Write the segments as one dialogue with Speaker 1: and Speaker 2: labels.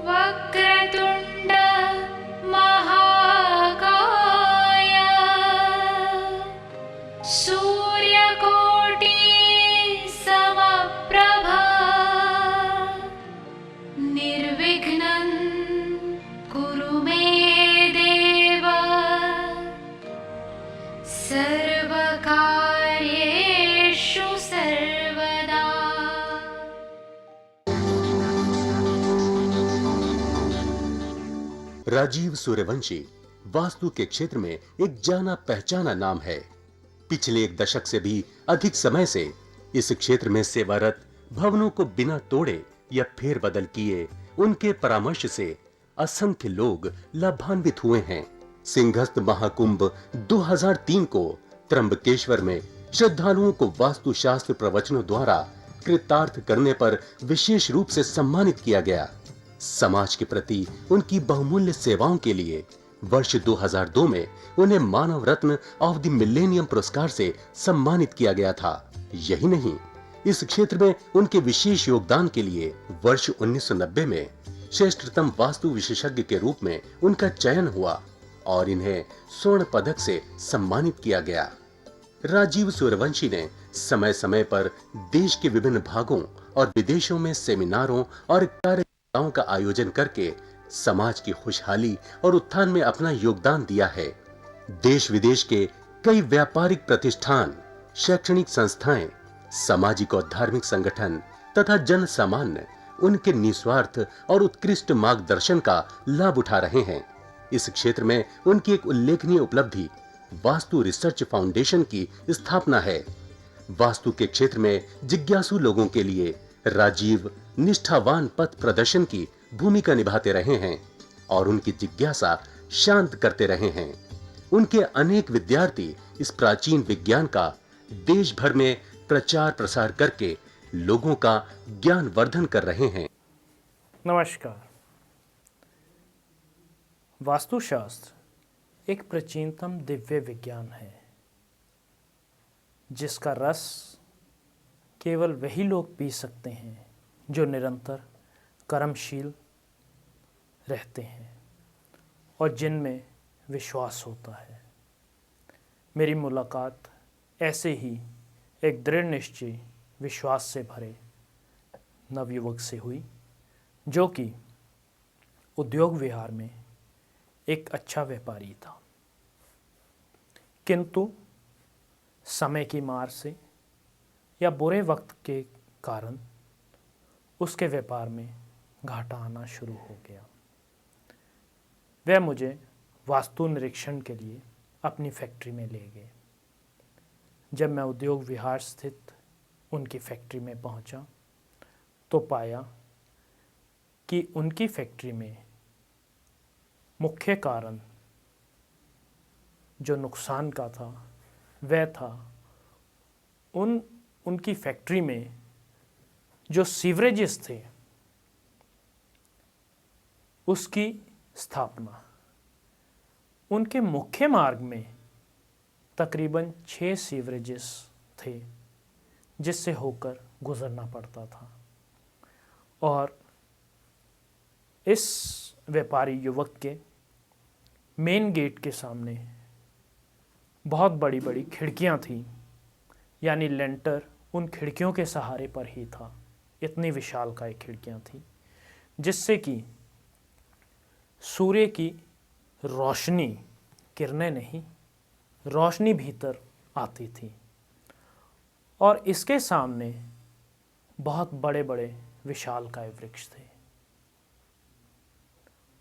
Speaker 1: वक्रतुण्ड महाकाय सूर्यकोटि समप्रभा निर्विघ्नं कुरु मे देव सर्वकार्येषु सर्वदा।
Speaker 2: राजीव सूर्यवंशी वास्तु के क्षेत्र में एक जाना पहचाना नाम है। पिछले एक दशक से भी अधिक समय से इस क्षेत्र में सेवारत, भवनों को बिना तोड़े या फेरबदल किए उनके परामर्श से असंख्य लोग लाभान्वित हुए हैं। सिंहस्थ महाकुंभ 2003 को त्र्यंबकेश्वर में श्रद्धालुओं को वास्तुशास्त्र प्रवचनों द्वारा कृतार्थ करने पर विशेष रूप से सम्मानित किया गया। समाज के प्रति उनकी बहुमूल्य सेवाओं के लिए वर्ष 2002 में उन्हें मानव रत्न ऑफ द मिलेनियम पुरस्कार से सम्मानित किया गया था। यही नहीं, इस क्षेत्र में उनके विशेष योगदान के लिए वर्ष 1990 में श्रेष्ठतम वास्तु विशेषज्ञ के रूप में उनका चयन हुआ और इन्हें स्वर्ण पदक से सम्मानित किया गया। राजीव सूर्यवंशी ने समय समय पर देश के विभिन्न भागों और विदेशों में सेमिनारों और कार्यक्रमों का आयोजन करके समाज की खुशहाली और उत्थान में अपना योगदान दिया है। देश विदेश के कई व्यापारिक प्रतिष्ठान, शैक्षणिक संस्थाएं, सामाजिक और धार्मिक संगठन तथा जन सामान्य उनके निस्वार्थ और उत्कृष्ट मार्गदर्शन का लाभ उठा रहे हैं। इस क्षेत्र में उनकी एक उल्लेखनीय उपलब्धि वास्तु रिसर्च फाउंडेशन की स्थापना है। वास्तु के क्षेत्र में जिज्ञासु लोगों के लिए राजीव निष्ठावान पथ प्रदर्शन की भूमिका निभाते रहे हैं और उनकी जिज्ञासा शांत करते रहे हैं। उनके अनेक विद्यार्थी इस प्राचीन विज्ञान का देश भर में प्रचार प्रसार करके लोगों का ज्ञान वर्धन कर रहे हैं।
Speaker 3: नमस्कार। वास्तुशास्त्र एक प्राचीनतम दिव्य विज्ञान है जिसका रस केवल वही लोग पी सकते हैं जो निरंतर कर्मशील रहते हैं और जिनमें विश्वास होता है। मेरी मुलाकात ऐसे ही एक दृढ़ निश्चय विश्वास से भरे नवयुवक से हुई जो कि उद्योग विहार में एक अच्छा व्यापारी था, किंतु समय की मार से या बुरे वक्त के कारण उसके व्यापार में घाटा आना शुरू हो गया। वह मुझे वास्तु निरीक्षण के लिए अपनी फैक्ट्री में ले गए। जब मैं उद्योग विहार स्थित उनकी फैक्ट्री में पहुंचा तो पाया कि उनकी फैक्ट्री में मुख्य कारण जो नुकसान का था वह था उनकी फैक्ट्री में जो सीवरेजेस थे उसकी स्थापना उनके मुख्य मार्ग में तकरीबन 6 सीवरेजेस थे जिससे होकर गुजरना पड़ता था और इस व्यापारी युवक के मेन गेट के सामने बहुत बड़ी बड़ी खिड़कियां थीं, यानी लेंटर उन खिड़कियों के सहारे पर ही था। इतनी विशालकाय खिड़कियां थीं जिससे कि सूर्य की रोशनी, किरणें नहीं, रोशनी भीतर आती थी और इसके सामने बहुत बड़े बड़े विशालकाय वृक्ष थे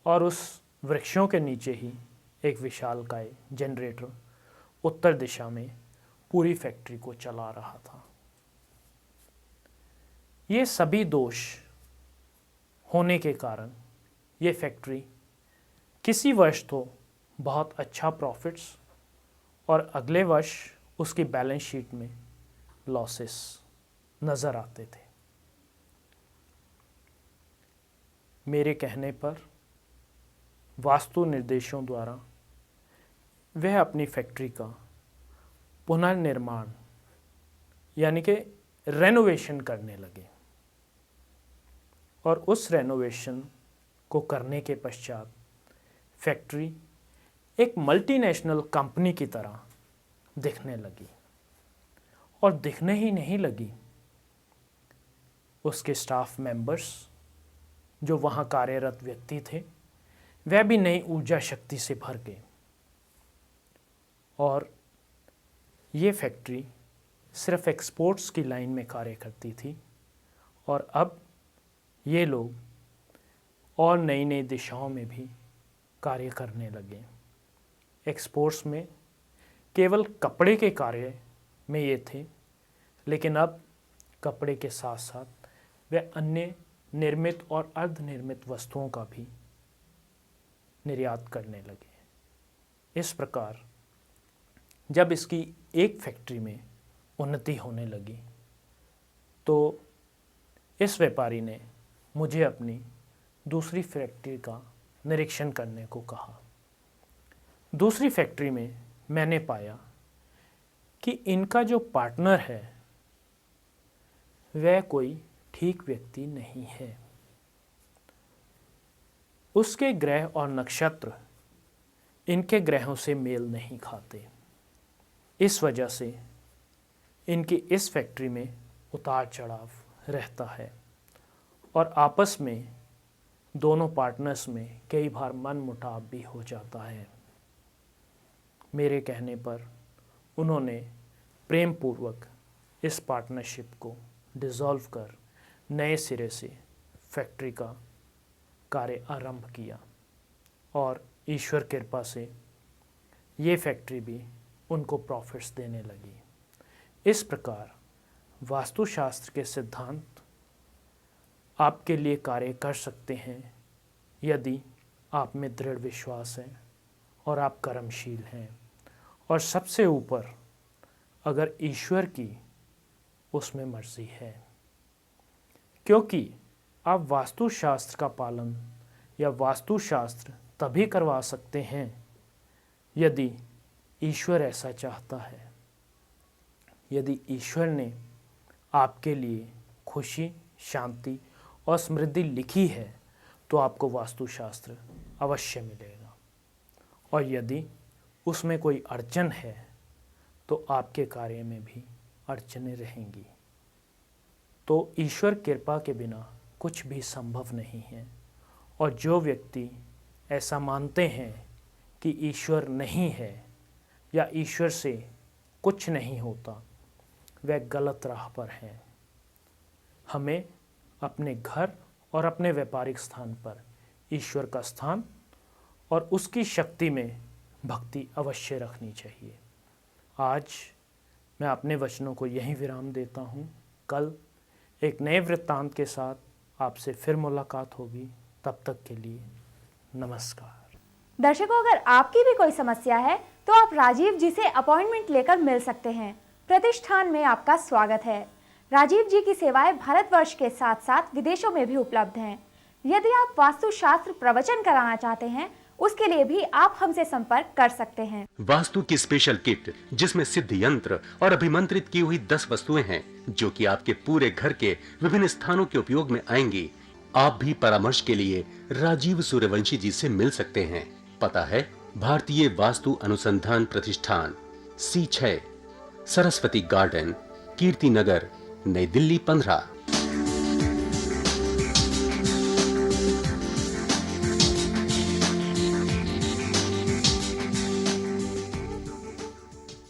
Speaker 3: और उस वृक्षों के नीचे ही एक विशालकाय जनरेटर उत्तर दिशा में पूरी फैक्ट्री को चला रहा था। ये सभी दोष होने के कारण ये फैक्ट्री किसी वर्ष तो बहुत अच्छा प्रॉफिट्स और अगले वर्ष उसकी बैलेंस शीट में लॉसेस नज़र आते थे। मेरे कहने पर वास्तु निर्देशों द्वारा वह अपनी फैक्ट्री का पुनर्निर्माण यानी कि रेनोवेशन करने लगे और उस रेनोवेशन को करने के पश्चात फैक्ट्री एक मल्टीनेशनल कंपनी की तरह दिखने लगी। और दिखने ही नहीं लगी, उसके स्टाफ मेंबर्स जो वहाँ कार्यरत व्यक्ति थे वह भी नई ऊर्जा शक्ति से भर गए और ये फैक्ट्री सिर्फ एक्सपोर्ट्स की लाइन में कार्य करती थी और अब ये लोग और नई नई दिशाओं में भी कार्य करने लगे। एक्सपोर्ट्स में केवल कपड़े के कार्य में ये थे, लेकिन अब कपड़े के साथ साथ वे अन्य निर्मित और अर्धनिर्मित वस्तुओं का भी निर्यात करने लगे। इस प्रकार जब इसकी एक फैक्ट्री में उन्नति होने लगी तो इस व्यापारी ने मुझे अपनी दूसरी फैक्ट्री का निरीक्षण करने को कहा। दूसरी फैक्ट्री में मैंने पाया कि इनका जो पार्टनर है वह कोई ठीक व्यक्ति नहीं है। उसके ग्रह और नक्षत्र इनके ग्रहों से मेल नहीं खाते। इस वजह से इनकी इस फैक्ट्री में उतार चढ़ाव रहता है और आपस में दोनों पार्टनर्स में कई बार मनमुटाव भी हो जाता है। मेरे कहने पर उन्होंने प्रेम पूर्वक इस पार्टनरशिप को डिसॉल्व कर नए सिरे से फैक्ट्री का कार्य आरंभ किया और ईश्वर कृपा से ये फैक्ट्री भी उनको प्रॉफिट्स देने लगी। इस प्रकार वास्तुशास्त्र के सिद्धांत आपके लिए कार्य कर सकते हैं यदि आप में दृढ़ विश्वास है और आप कर्मशील हैं और सबसे ऊपर अगर ईश्वर की उसमें मर्जी है, क्योंकि आप वास्तुशास्त्र का पालन या वास्तुशास्त्र तभी करवा सकते हैं यदि ईश्वर ऐसा चाहता है। यदि ईश्वर ने आपके लिए खुशी, शांति और समृद्धि लिखी है तो आपको वास्तुशास्त्र अवश्य मिलेगा और यदि उसमें कोई अड़चन है तो आपके कार्य में भी अड़चनें रहेंगी। तो ईश्वर कृपा के बिना कुछ भी संभव नहीं है और जो व्यक्ति ऐसा मानते हैं कि ईश्वर नहीं है या ईश्वर से कुछ नहीं होता वह गलत राह पर है। हमें अपने घर और अपने व्यापारिक स्थान पर ईश्वर का स्थान और उसकी शक्ति में भक्ति अवश्य रखनी चाहिए। आज मैं अपने वचनों को यहीं विराम देता हूँ। कल एक नए वृत्तांत के साथ आपसे फिर मुलाकात होगी। तब तक के लिए नमस्कार।
Speaker 4: दर्शकों, अगर आपकी भी कोई समस्या है तो आप राजीव जी से अपॉइंटमेंट लेकर मिल सकते हैं। प्रतिष्ठान में आपका स्वागत है। राजीव जी की सेवाएं भारतवर्ष के साथ साथ विदेशों में भी उपलब्ध हैं। यदि आप वास्तुशास्त्र प्रवचन कराना चाहते हैं उसके लिए भी आप हमसे संपर्क कर सकते हैं।
Speaker 2: वास्तु की स्पेशल किट जिसमें सिद्ध यंत्र और अभिमंत्रित की हुई 10 वस्तुएं हैं जो कि आपके पूरे घर के विभिन्न स्थानों के उपयोग में आएंगी। आप भी परामर्श के लिए राजीव सूर्यवंशी जी से मिल सकते हैं। पता है भारतीय वास्तु अनुसंधान प्रतिष्ठान, C6, सरस्वती गार्डन, कीर्ति नगर, नई दिल्ली 15।